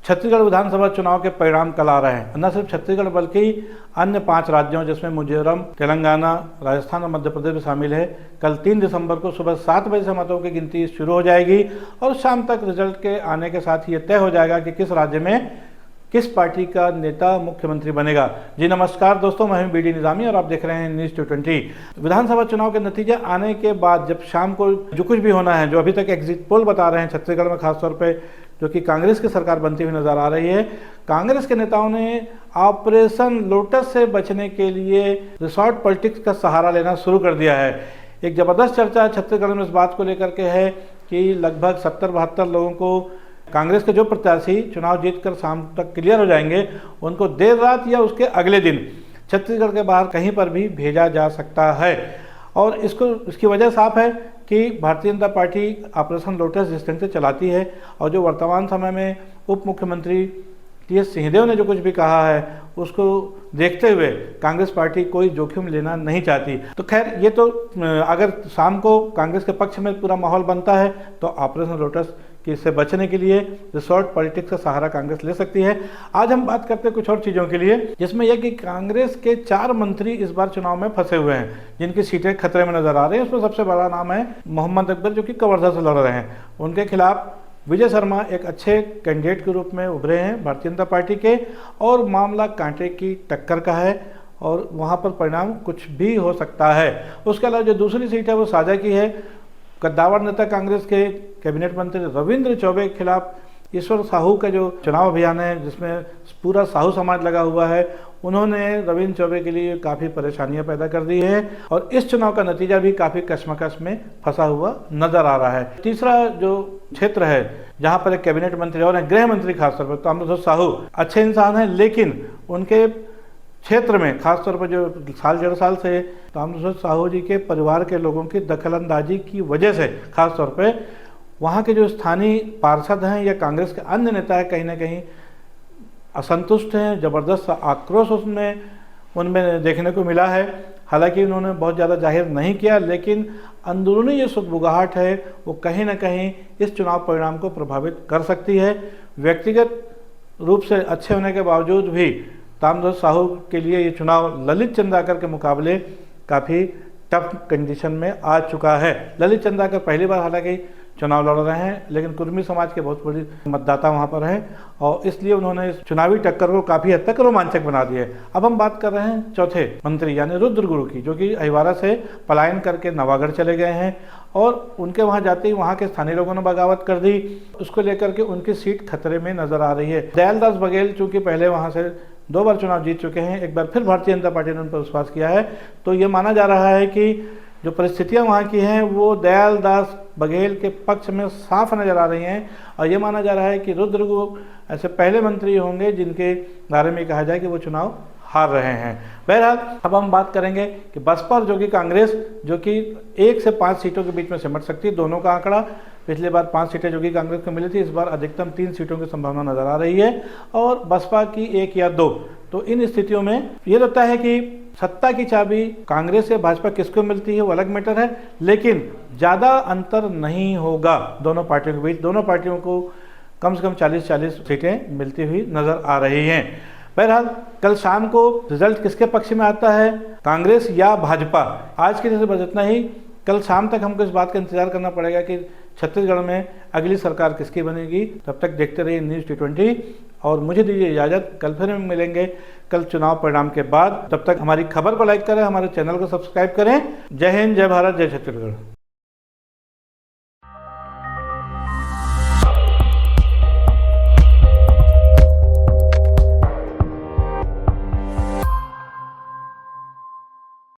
छत्तीसगढ़ विधानसभा चुनाव के परिणाम कल आ रहे हैं। न सिर्फ छत्तीसगढ़ बल्कि अन्य 5 राज्यों जिसमें मिजोरम, तेलंगाना, राजस्थान और मध्य प्रदेश भी शामिल है। कल 3 दिसंबर को सुबह 7 बजे से मतों की गिनती शुरू हो जाएगी और शाम तक रिजल्ट के आने के साथ ये तय हो जाएगा कि किस राज्य में किस पार्टी का नेता मुख्यमंत्री बनेगा। जी नमस्कार दोस्तों, मैं हूं बीडी निजामी और आप देख रहे हैं न्यूज़ 220। विधानसभा चुनाव के नतीजे आने के बाद जब शाम को जो कुछ भी होना है, जो अभी तक एग्जिट पोल बता रहे हैं छत्तीसगढ़ में खासतौर पे, जो कि कांग्रेस की सरकार बनती हुई नजर आ रही है, कांग्रेस के नेताओं ने ऑपरेशन लोटस से बचने के लिए रिसोर्ट पॉलिटिक्स का सहारा लेना शुरू कर दिया है। एक जबरदस्त चर्चा छत्तीसगढ़ में इस बात को लेकर के है कि लगभग 70-72 लोगों को कांग्रेस के जो प्रत्याशी चुनाव जीतकर शाम तक क्लियर हो जाएंगे, उनको देर रात या उसके अगले दिन छत्तीसगढ़ के बाहर कहीं पर भी भेजा जा सकता है। और इसकी वजह साफ है कि Bharatiya Janata party operation lotus जिस ढंग से चलाती है और जो वर्तमान समय में उप मुख्यमंत्री टी.एस. सिंहदेव ने जो कुछ भी कहा है, उसको देखते हुए कांग्रेस पार्टी कोई जोखिम लेना नहीं चाहती। तो खैर, ये तो अगर शाम को कांग्रेस के पक्ष में पूरा माहौल बनता है तो ऑपरेशन लोटस कि इससे बचने के लिए रिसोर्ट पॉलिटिक्स का सहारा कांग्रेस ले सकती है। आज हम बात करते हैं कुछ और चीज़ों के लिए, जिसमें यह कि कांग्रेस के 4 मंत्री इस बार चुनाव में फंसे हुए हैं, जिनकी सीटें खतरे में नजर आ रही हैं। उसमें सबसे बड़ा नाम है मोहम्मद अकबर, जो कि कवर्धा से लड़ रहे हैं। उनके खिलाफ विजय शर्मा एक अच्छे कैंडिडेट के रूप में उभरे हैं भारतीय जनता पार्टी के, और मामला कांटे की टक्कर का है और वहाँ पर परिणाम कुछ भी हो सकता है। उसके अलावा जो दूसरी सीट है वो साझा की है। कद्दावर नेता कांग्रेस के कैबिनेट मंत्री रविंद्र चौबे के खिलाफ ईश्वर साहू का जो चुनाव अभियान है, जिसमें पूरा साहू समाज लगा हुआ है, उन्होंने रविंद्र चौबे के लिए काफ़ी परेशानियां पैदा कर दी है और इस चुनाव का नतीजा भी काफ़ी कशमकश में फंसा हुआ नजर आ रहा है। तीसरा जो क्षेत्र है जहां पर एक कैबिनेट मंत्री और गृह मंत्री खासतौर पर ताम्रध्वज साहू अच्छे इंसान हैं, लेकिन उनके क्षेत्र में खासतौर पर जो 1.5 साल से ताम्रध्वज साहू जी के परिवार के लोगों की दखलंदाजी की वजह से खासतौर पे वहाँ के जो स्थानीय पार्षद हैं या कांग्रेस के अन्य नेता हैं, कहीं ना कहीं असंतुष्ट हैं। ज़बरदस्त आक्रोश उनमें देखने को मिला है। हालांकि उन्होंने बहुत ज़्यादा जाहिर नहीं किया, लेकिन अंदरूनी ये सुगबुगाहट है वो कहीं ना कहीं इस चुनाव परिणाम को प्रभावित कर सकती है। व्यक्तिगत रूप से अच्छे होने के बावजूद भी ताम्रध्वज साहू के लिए ये चुनाव ललित चंद्राकर के मुकाबले काफ़ी टफ कंडीशन में आ चुका है। ललित चंद्राकर पहली बार हालांकि चुनाव लड़ रहे हैं, लेकिन कुर्मी समाज के बहुत बड़ी मतदाता वहां पर हैं और इसलिए उन्होंने इस चुनावी टक्कर को काफ़ी हद तक रोमांचक बना दिया है। अब हम बात कर रहे हैं चौथे मंत्री यानी रुद्र गुरु की, जो कि अहिवारा से पलायन करके नवागढ़ चले गए हैं और उनके वहां जाते ही वहां के स्थानीय लोगों ने बगावत कर दी। उसको लेकर के उनकी सीट खतरे में नजर आ रही है। दयालदास बघेल चूंकि पहले वहां से 2 बार चुनाव जीत चुके हैं, एक बार फिर भारतीय जनता पार्टी ने उन पर विश्वास किया है, तो ये माना जा रहा है कि जो परिस्थितियां वहाँ की हैं वो दयालदास बघेल के पक्ष में साफ नज़र आ रही हैं और ये माना जा रहा है कि रुद्र गुरु ऐसे पहले मंत्री होंगे जिनके बारे में कहा जाए कि वो चुनाव हार रहे हैं। बहरहाल अब हम बात करेंगे कि बसपा जो कि कांग्रेस, जो कि 1 से 5 सीटों के बीच में सिमट सकती है। दोनों का आंकड़ा, पिछली बार 5 सीटें जो कि कांग्रेस को मिली थी, इस बार अधिकतम 3 सीटों की संभावना नजर आ रही है और बसपा की 1 या 2। तो इन स्थितियों में ये लगता है कि सत्ता की चाबी कांग्रेस या भाजपा किसको मिलती है वो अलग मैटर है, लेकिन ज़्यादा अंतर नहीं होगा दोनों पार्टियों के बीच। दोनों पार्टियों को कम से कम 40-40 सीटें मिलती हुई नजर आ रही हैं। बहरहाल कल शाम को रिजल्ट किसके पक्ष में आता है, कांग्रेस या भाजपा? आज के लिए बस इतना ही। कल शाम तक हमको इस बात का इंतजार करना पड़ेगा कि छत्तीसगढ़ में अगली सरकार किसकी बनेगी। तब तक देखते रहिए न्यूज़ 220 और मुझे दीजिए इजाज़त। कल फिर हम मिलेंगे कल चुनाव परिणाम के बाद। तब तक हमारी खबर को लाइक करें, हमारे चैनल को सब्सक्राइब करें। जय हिंद, जय भारत, जय छत्तीसगढ़।